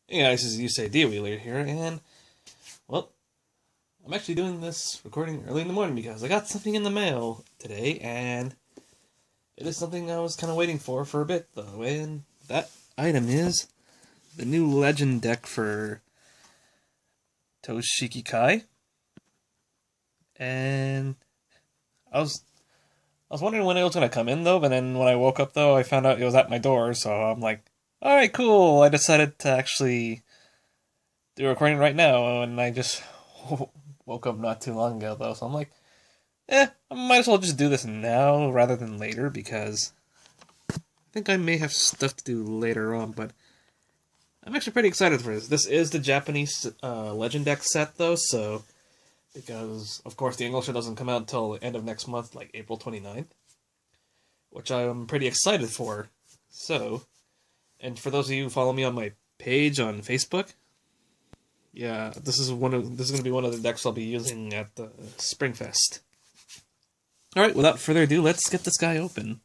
Hey guys, this is Yusei Wheeler here, and, well, I'm actually doing this recording early in the morning because I got something in the mail today, and it is something I was kind of waiting for a bit, though, and that item is the new Legend deck for Toshiki Kai, and I was I was wondering when it was going to come in, though, but then when I woke up, though, I found out it was at my door, so I'm like, alright, cool, I decided to actually do a recording right now, and I just woke up not too long ago, though, so I'm like, I might as well just do this now rather than later, because I think I may have stuff to do later on, but I'm actually pretty excited for this. This is the Japanese Legend deck set, though, so, because, of course, the English doesn't come out until the end of next month, like April 29th, which I'm pretty excited for. So, and for those of you who follow me on my page on Facebook, yeah, this is going to be one of the decks I'll be using at the Springfest. All right, without further ado, let's get this guy open.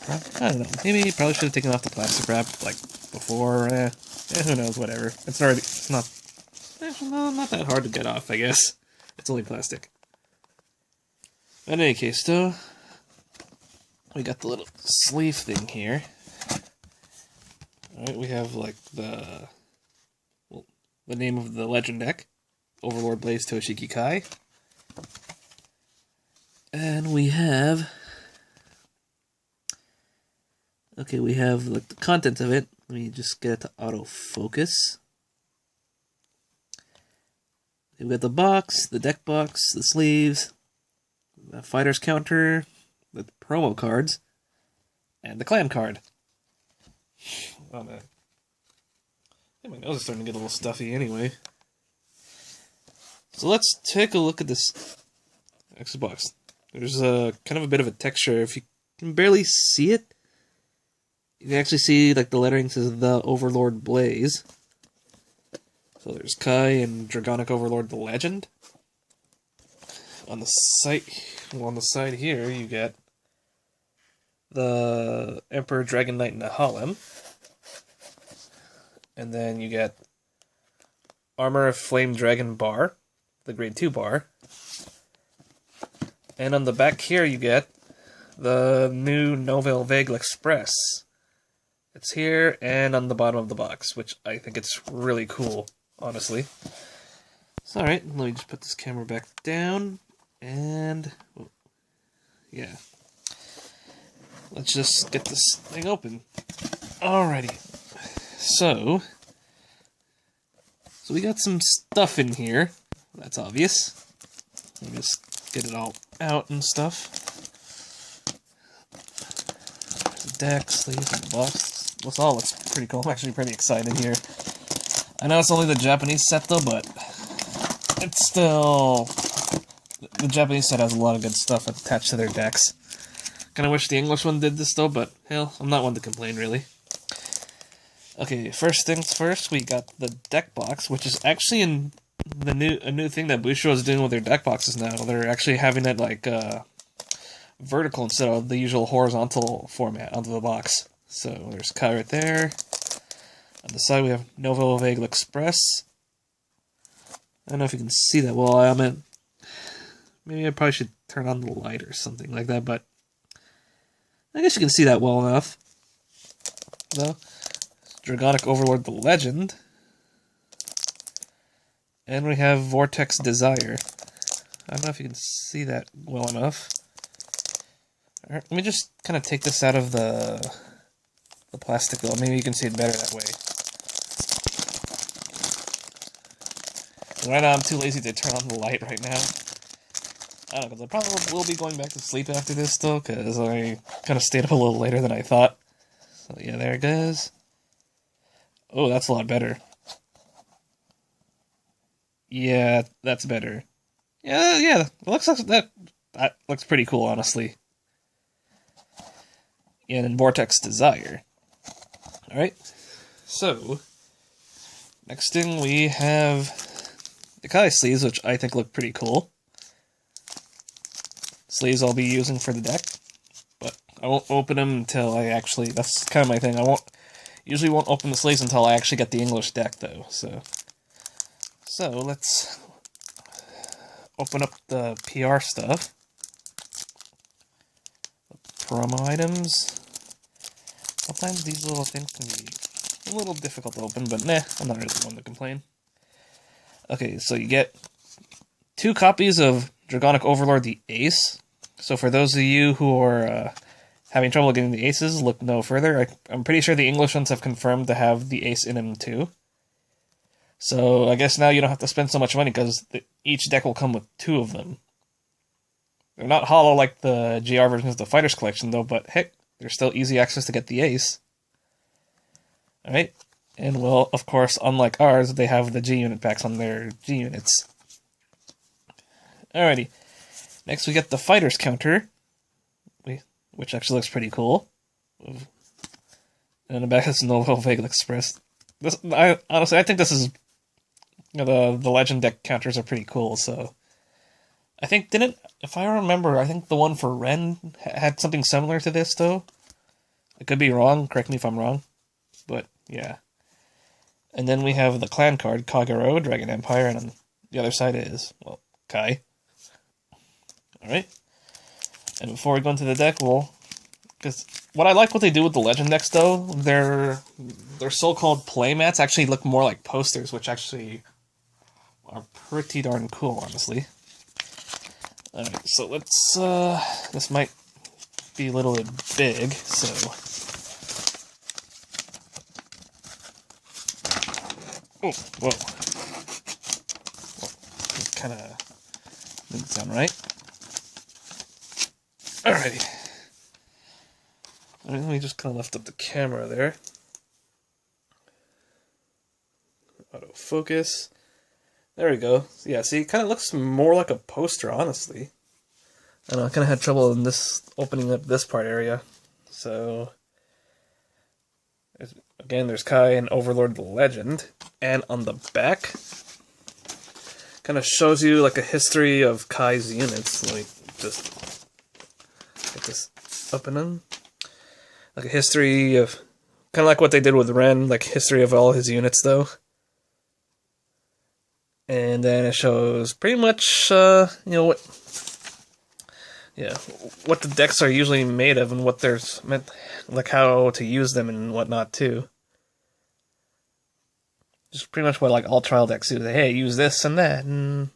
I don't know. Maybe probably should have taken off the plastic wrap like before. Who knows? Whatever. It's not that hard to get off. I guess it's only plastic. In any case, though, we got the little sleeve thing here. Alright, we have, like, the name of the Legend deck. Overlord Blaze Toshiki Kai. And we have... Okay, we have, like, the content of it. Let me just get it to autofocus. We've got the box, the deck box, the sleeves, the fighter's counter, the promo cards, and the clan card. Oh, man. I think my nose is starting to get a little stuffy anyway. So let's take a look at this extra box. There's a kind of a bit of a texture. If you can barely see it, you can actually see like the lettering says the Overlord Blaze. So there's Kai and Dragonic Overlord the Legend. On the side here you get the Emperor Dragon Knight Nahalem. And then you get Armor of Flame Dragon Bar, the Grade 2 bar. And on the back here you get the new Nouvelle Vague Express. It's here and on the bottom of the box, which I think it's really cool, honestly. So alright, let me just put this camera back down, and... oh, yeah. Let's just get this thing open. Alrighty. So we got some stuff in here. That's obvious. Let me just get it all out and stuff. There's the deck, sleeves, and the box. This all looks pretty cool. I'm actually pretty excited here. I know it's only the Japanese set though, but it's still... the Japanese set has a lot of good stuff attached to their decks. Kinda wish the English one did this though, but hell, I'm not one to complain really. Okay, first things first, we got the deck box, which is actually a new thing that Bushido is doing with their deck boxes now. They're actually having it like vertical instead of the usual horizontal format onto the box. So there's Kai right there. On the side we have Nouvelle Vague Express. I don't know if you can see that well. I mean, maybe I probably should turn on the light or something like that, but I guess you can see that well enough. No? Dragonic Overlord the Legend. And we have Vortex Desire. I don't know if you can see that well enough. Alright, let me just kind of take this out of the plastic though. Maybe you can see it better that way. And right now I'm too lazy to turn on the light right now. I don't know, because I probably will be going back to sleep after this though, because I kind of stayed up a little later than I thought. So yeah, there it goes. Oh, that's a lot better. Yeah, that's better. Yeah, that looks pretty cool, honestly. And then Vortex Desire. Alright, so, next thing we have the Kai sleeves, which I think look pretty cool. Sleeves I'll be using for the deck, but I won't open them until I actually... That's kind of my thing. I usually won't open the sleeves until I actually get the English deck, though. So let's open up the PR stuff. Promo items. Sometimes these little things can be a little difficult to open, but nah, I'm not really one to complain. Okay, so you get 2 copies of Dragonic Overlord the Ace. So for those of you who are having trouble getting the aces, look no further. I'm pretty sure the English ones have confirmed to have the ace in them too. So I guess now you don't have to spend so much money because each deck will come with 2 of them. They're not hollow like the GR versions of the Fighters Collection though, but heck, there's still easy access to get the ace. Alright, and well, of course, unlike ours, they have the G-Unit packs on their G-Units. Alrighty. Next, we get the Fighters counter, which actually looks pretty cool. And in the back, it's Novo Vegas Express. Honestly, I think this is... the Legend deck counters are pretty cool, so... I think, if I remember, I think the one for Ren had something similar to this, though. I could be wrong, correct me if I'm wrong. But, yeah. And then we have the clan card, Kagero, Dragon Empire, and on the other side is, well, Kai. Alright. And before we go into the deck, because what I like what they do with the Legend decks, though, their so-called playmats actually look more like posters, which actually are pretty darn cool, honestly. Alright, so let's, this might be a little bit big, so... Oh, whoa. Kind of didn't sound right. Alrighty. Let me just kind of lift up the camera there. Autofocus. There we go. Yeah, see, it kind of looks more like a poster, honestly. I know, I kind of had trouble in opening up this part area. So, again, there's Kai and Overlord the Legend. And on the back, kind of shows you like a history of Kai's units. Like, just get this up and in. Like a history of, kind of like what they did with Ren, like history of all his units, though. And then it shows pretty much, what the decks are usually made of and what they're meant, like how to use them and whatnot too. Just pretty much what like all trial decks do. Hey, use this and that, and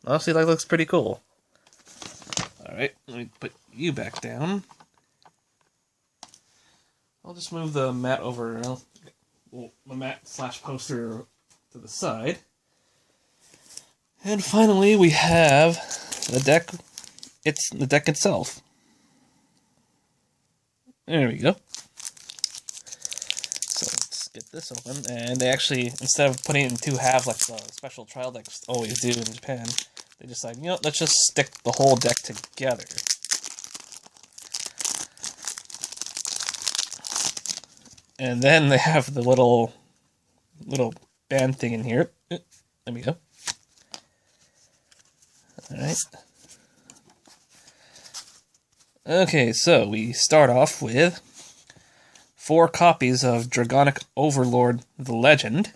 honestly, that looks pretty cool. Alright, let me put you back down. I'll just move the mat over, the mat / poster to the side. And finally, we have the deck. It's the deck itself. There we go. So let's get this open. And they actually, instead of putting it in 2 halves like the special trial decks always do in Japan, they decided, let's just stick the whole deck together. And then they have the little band thing in here. There we go. Alright. Okay, so we start off with 4 copies of Dragonic Overlord the Legend,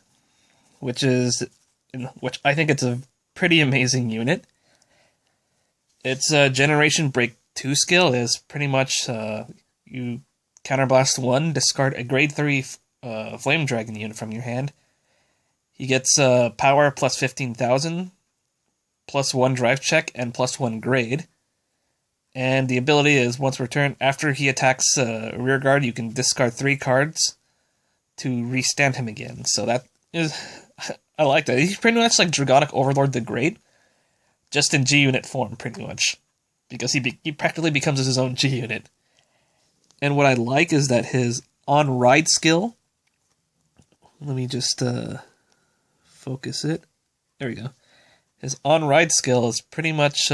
which I think it's a pretty amazing unit. Its Generation Break 2 skill is pretty much you counterblast 1, discard a grade 3 Flame Dragon unit from your hand. He gets power plus 15,000, plus 1 drive check, and plus 1 grade. And the ability is, once per turn, after he attacks rear guard, you can discard 3 cards to restand him again. So that is... I like that. He's pretty much like Dragonic Overlord the Great, just in G-Unit form, pretty much. Because he practically becomes his own G-Unit. And what I like is that his on-ride skill... Let me just focus it. There we go. His on-ride skill is pretty much...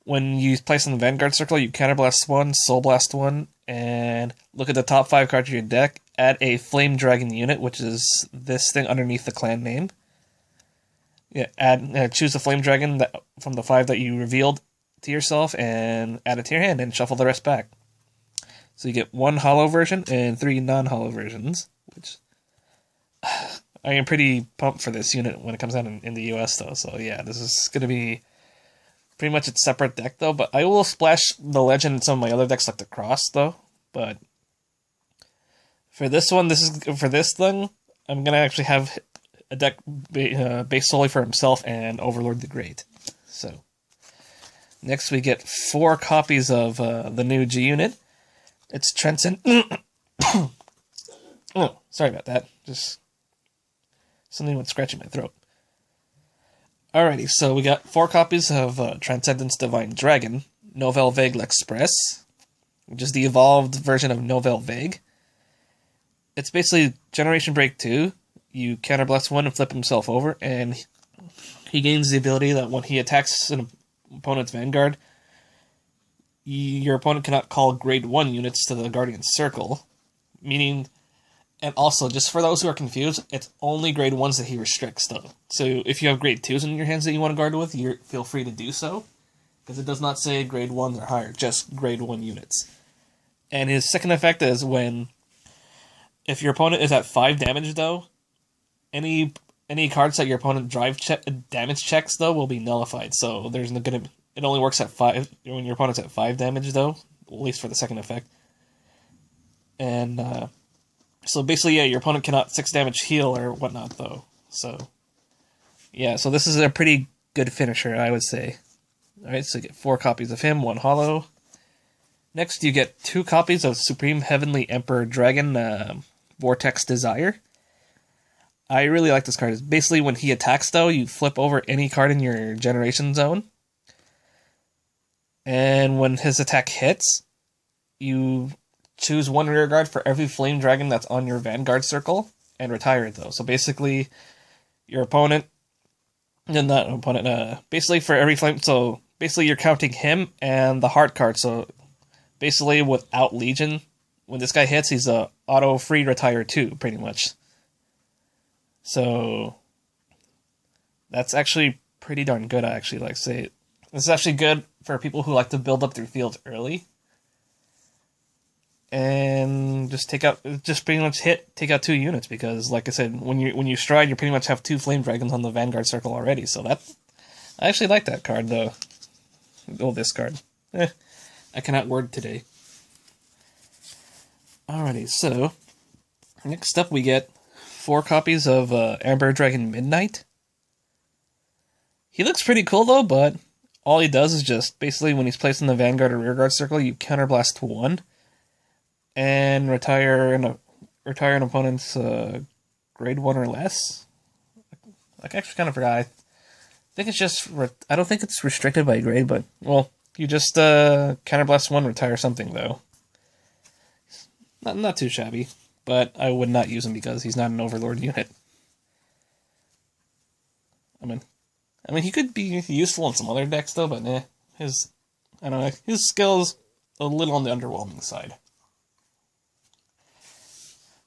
when you place in the Vanguard Circle, you Counterblast 1, Soul Blast 1, and look at the top 5 cards of your deck, add a Flame Dragon unit, which is this thing underneath the clan name. Yeah, choose the Flame Dragon from the 5 that you revealed, to yourself and add it to your hand and shuffle the rest back. So you get 1 holo version and 3 non-holo versions, which I am pretty pumped for this unit when it comes out in the US though. So yeah, this is going to be pretty much its separate deck though, but I will splash the Legend in some of my other decks like the Cross though. But for this one, for this thing, I'm going to actually have a deck based solely for himself and Overlord the Great. So next we get 4 copies of the new G unit. It's Transcend. Oh, sorry about that. Just something went scratching my throat. Alrighty, so we got 4 copies of Transcendence Divine Dragon, Nouvelle Vague L'Express, which is the evolved version of Nouvelle Vague. It's basically Generation Break 2. You counterblast 1 and flip himself over, and he gains the ability that when he attacks an opponent's Vanguard, your opponent cannot call grade 1 units to the Guardian Circle, meaning, and also, just for those who are confused, it's only grade 1s that he restricts, though. So if you have grade 2s in your hands that you want to guard with, you feel free to do so, because it does not say grade 1s or higher, just grade 1 units. And his second effect is if your opponent is at 5 damage, though, any cards that your opponent damage checks, though, will be nullified, so there's no gonna... It only works at 5 when your opponent's at 5 damage, though, at least for the second effect. And so basically, yeah, your opponent cannot 6 damage heal or whatnot, though. So yeah, so this is a pretty good finisher, I would say. All right, so you get 4 copies of him, 1 holo. Next, you get 2 copies of Supreme Heavenly Emperor Dragon Vortex Desire. I really like this card. It's basically, when he attacks, though, you flip over any card in your generation zone. And when his attack hits, you choose 1 rear guard for every Flame Dragon that's on your Vanguard circle, and retire it, though. So basically, your opponent... not opponent, basically for every Flame... So basically you're counting him and the Heart card, so basically without Legion, when this guy hits, he's a auto-free retire too, pretty much. So that's actually pretty darn good, I actually like to say. This is actually good for people who like to build up their fields early. And just pretty much take out 2 units, because like I said, when you stride, you pretty much have 2 Flame Dragons on the Vanguard circle already. So I actually like that card though. Oh, this card. I cannot word today. Alrighty, so next up we get 4 copies of Amber Dragon Midnight. He looks pretty cool though, but all he does is just, basically when he's placed in the Vanguard or Rearguard circle, you counterblast 1 and retire an opponent's grade 1 or less. I actually kind of forgot. I think it's just, I don't think it's restricted by grade, but, well, you just counterblast 1, retire something though. Not too shabby, but I would not use him because he's not an Overlord unit. I mean, he could be useful in some other decks, though, but I don't know, his skill's a little on the underwhelming side.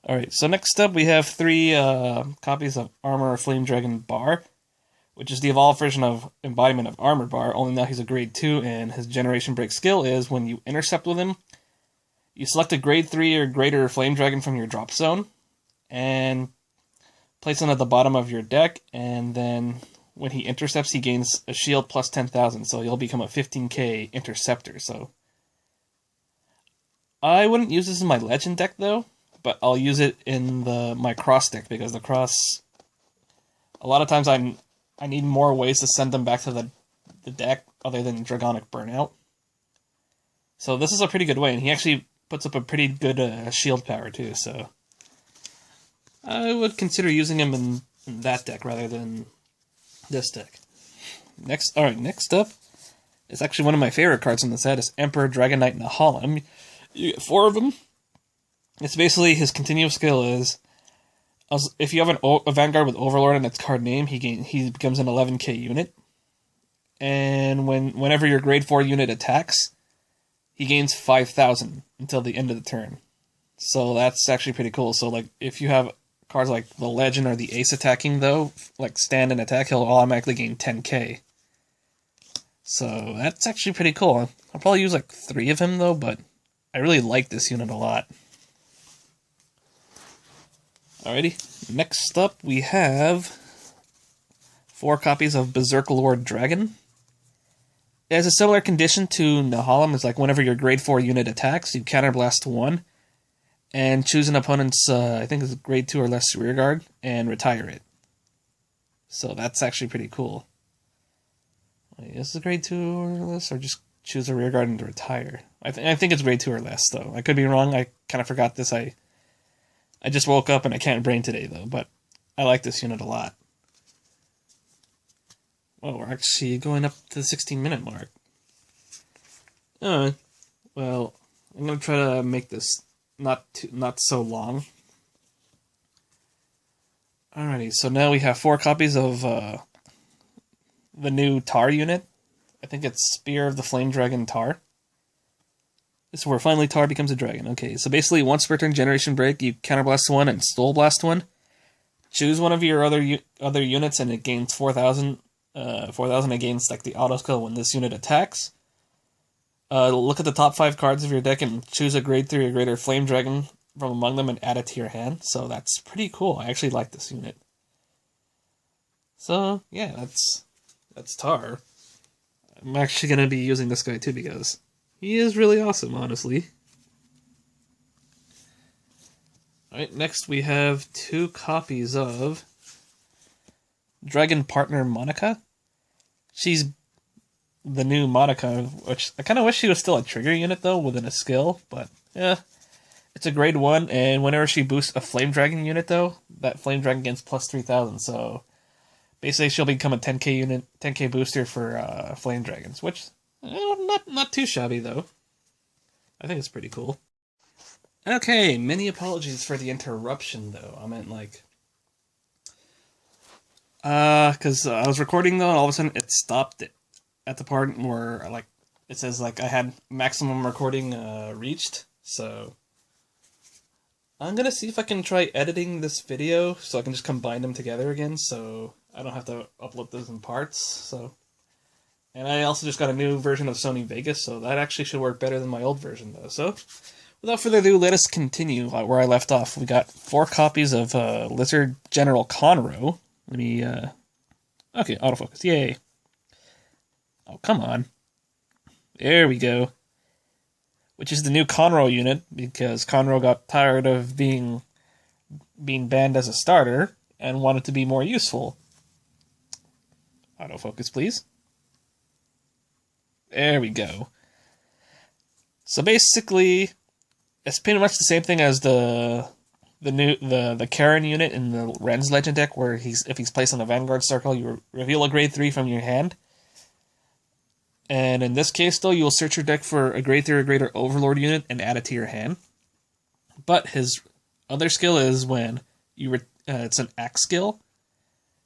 Alright, so next up we have 3 copies of Armor Flame Dragon Bar, which is the evolved version of Embodiment of Armor Bar, only now he's a grade 2, and his Generation Break skill is, when you intercept with him, you select a grade 3 or greater Flame Dragon from your drop zone, and place him at the bottom of your deck, and then when he intercepts, he gains a shield plus 10,000, so he'll become a 15k interceptor. So I wouldn't use this in my Legend deck, though, but I'll use it in my Cross deck, because the Cross, a lot of times I need more ways to send them back to the deck other than Dragonic Burnout. So this is a pretty good way, and he actually puts up a pretty good shield power, too, so I would consider using him in that deck rather than this deck. Next up is actually one of my favorite cards in the set. Is Emperor Dragon Knight Nahalem. You get 4 of them. It's basically, his continual skill is, if you have a Vanguard with Overlord in its card name, he becomes an 11k unit. And whenever your grade 4 unit attacks, he gains 5,000 until the end of the turn. So that's actually pretty cool. So like, if you have cards like the Legend or the Ace attacking, though, like stand and attack, he'll automatically gain 10k. So that's actually pretty cool. I'll probably use like 3 of him though, but I really like this unit a lot. Alrighty, next up we have 4 copies of Berserklord Dragon. It has a similar condition to Nahalem. It's like whenever your grade 4 unit attacks, you counterblast 1, and choose an opponent's, I think it's grade 2 or less rearguard, and retire it. So that's actually pretty cool. Wait, is it grade 2 or less, or just choose a rearguard and retire? I think it's grade 2 or less, though. I could be wrong. I kind of forgot this. I just woke up and I can't brain today, though, but I like this unit a lot. Well, we're actually going up to the 16-minute mark. Well, I'm going to try to make this not so long. Alrighty, so now we have 4 copies of the new Tar unit. I think it's Spear of the Flame Dragon Tar. This is where finally Tar becomes a dragon. Okay, so basically once per turn Generation Break, you counterblast 1 and Soul Blast 1. Choose one of your other units and it gains 4,000 against like the auto skill when this unit attacks. Look at the top 5 cards of your deck and choose a grade 3 or greater Flame Dragon from among them and add it to your hand. So that's pretty cool. I actually like this unit. So yeah, that's Tar. I'm actually going to be using this guy too because he is really awesome, honestly. Alright, next we have 2 copies of Dragon Partner Monica. She's the new Monica, which I kind of wish she was still a trigger unit though, within a skill, but yeah. It's a grade 1, and whenever she boosts a Flame Dragon unit though, that Flame Dragon gets plus 3,000, so basically she'll become a 10k unit, 10k booster for Flame Dragons, which, not too shabby though. I think it's pretty cool. Okay, many apologies for the interruption though. I meant like, because I was recording though, and all of a sudden it stopped at the part where like it says like I had maximum recording reached. So I'm gonna see if I can try editing this video so I can just combine them together again, so I don't have to upload those in parts. So, and I also just got a new version of Sony Vegas, so that actually should work better than my old version though. So, without further ado, let us continue where I left off. We got 4 copies of Lizard General Conroe. Let me, okay, autofocus, yay. Oh, come on. There we go. Which is the new Conroe unit, because Conroe got tired of being banned as a starter, and wanted to be more useful. Autofocus, please. There we go. So basically, it's pretty much the same thing as the Karen unit in the Ren's Legend deck, where if he's placed on the Vanguard circle, you reveal a grade 3 from your hand. And in this case, though, you'll search your deck for a grade 3 or greater Overlord unit and add it to your hand. But his other skill is when it's an axe skill.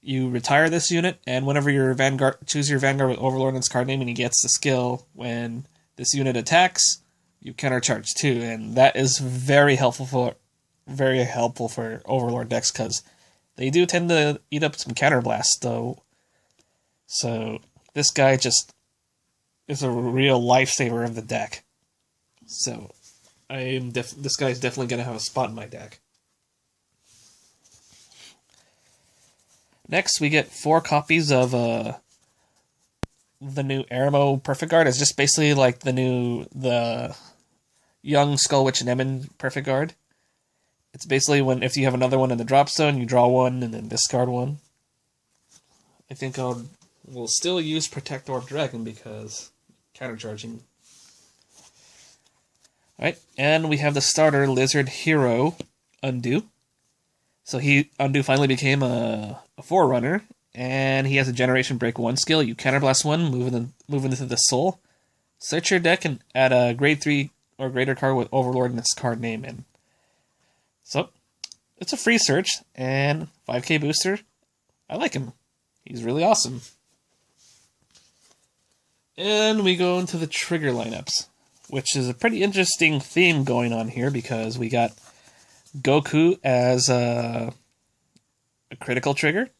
You retire this unit, and whenever your Vanguard, choose your Vanguard with Overlord in its card name, and he gets the skill when this unit attacks, you countercharge too, and that is very helpful for Overlord decks because they do tend to eat up some counterblasts, though. So this guy just is a real lifesaver of the deck. So this guy's definitely gonna have a spot in my deck. Next, we get 4 copies of the new Aramo Perfect Guard. It's just basically like the young Skull Witch and Emin Perfect Guard. It's basically if you have another one in the drop zone, you draw 1 and then discard 1. I think we'll still use Protect Orb Dragon because countercharging. Alright, and we have the starter Lizard Hero Undo. So Undo finally became a Forerunner, and he has a Generation Break 1 skill. You counterblast 1, move into the soul. Search your deck and add a grade 3 or greater card with Overlord in its card name in. So, it's a free search, and 5k booster. I like him. He's really awesome. And we go into the trigger lineups, which is a pretty interesting theme going on here because we got Goku as a critical trigger.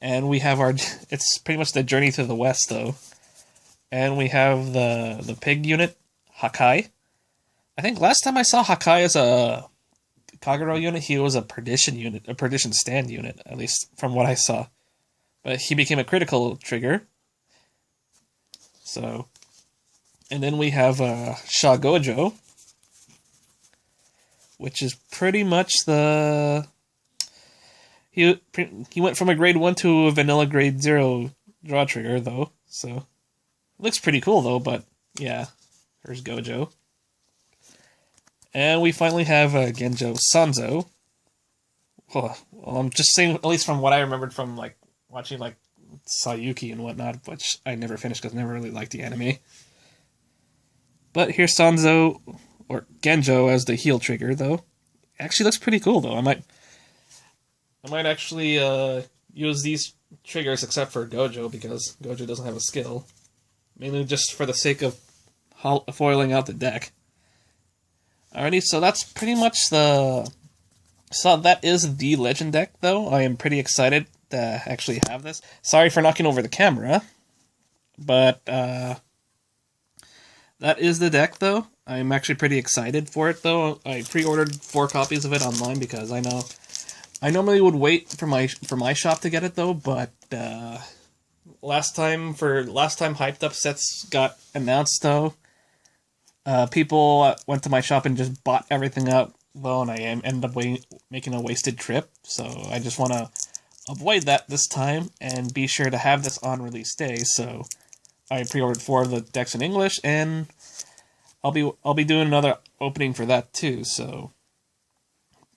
And we have our, it's pretty much the Journey to the West, though. And we have the pig unit, Hakai. I think last time I saw Hakai as a Kagero unit, he was a Perdition unit, a Perdition stand unit, at least from what I saw. But he became a critical trigger. So, and then we have Sha Gojo, which is pretty much the... He went from a grade 1 to a vanilla grade 0 draw trigger, though, so... Looks pretty cool, though, but, yeah. There's Gojo. And we finally have Genjo Sanzo. Well, I'm just saying, at least from what I remembered from, like, watching, like, Sayuki and whatnot, which I never finished because I never really liked the anime. But here's Sanzo, or Genjo, as the heal trigger, though. Actually looks pretty cool, though. I might actually use these triggers except for Gojo, because Gojo doesn't have a skill. Mainly just for the sake of foiling out the deck. Alrighty, so that's pretty much the... So that is the Legend deck, though. I am pretty excited to actually have this. Sorry for knocking over the camera, but that is the deck, though. I'm actually pretty excited for it, though. I pre-ordered 4 copies of it online because I know I normally would wait for my shop to get it, though, but last time hyped up sets got announced, though, people went to my shop and just bought everything up, though, and I ended up making a wasted trip. So I just want to avoid that this time and be sure to have this on release day. So I pre-ordered 4 of the decks in English, and I'll be doing another opening for that too. So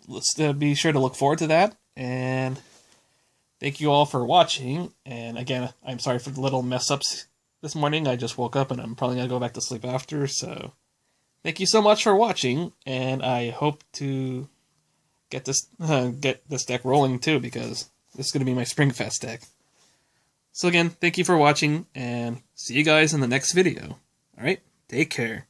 let's be sure to look forward to that. And thank you all for watching. And again, I'm sorry for the little mess ups this morning. I just woke up and I'm probably gonna go back to sleep after. So thank you so much for watching, and I hope to get this deck rolling too, because this is gonna be my Springfest deck. So again, thank you for watching, and see you guys in the next video. Alright, take care.